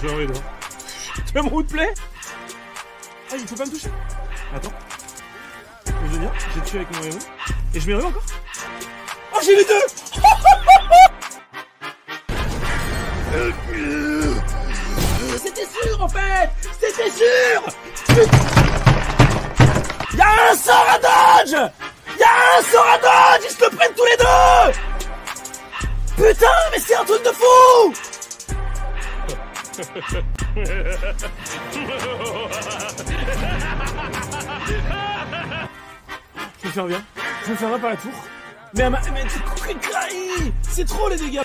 vais enlever dehors. Tu veux mon outplay? Ah, il faut pas me toucher. Attends. Je vais venir, j'ai tué avec mon rayon. Et je mets le rayon encore. Oh, j'ai les deux. C'était sûr en fait. C'était sûr. Y'a un sort à dodge. Y'a un sort à dodge. Ils se le prennent tous les deux. Putain, mais c'est un truc de fou. Je vais faire bien. Je vais faire un par la tour. Mais c'est trop les dégâts.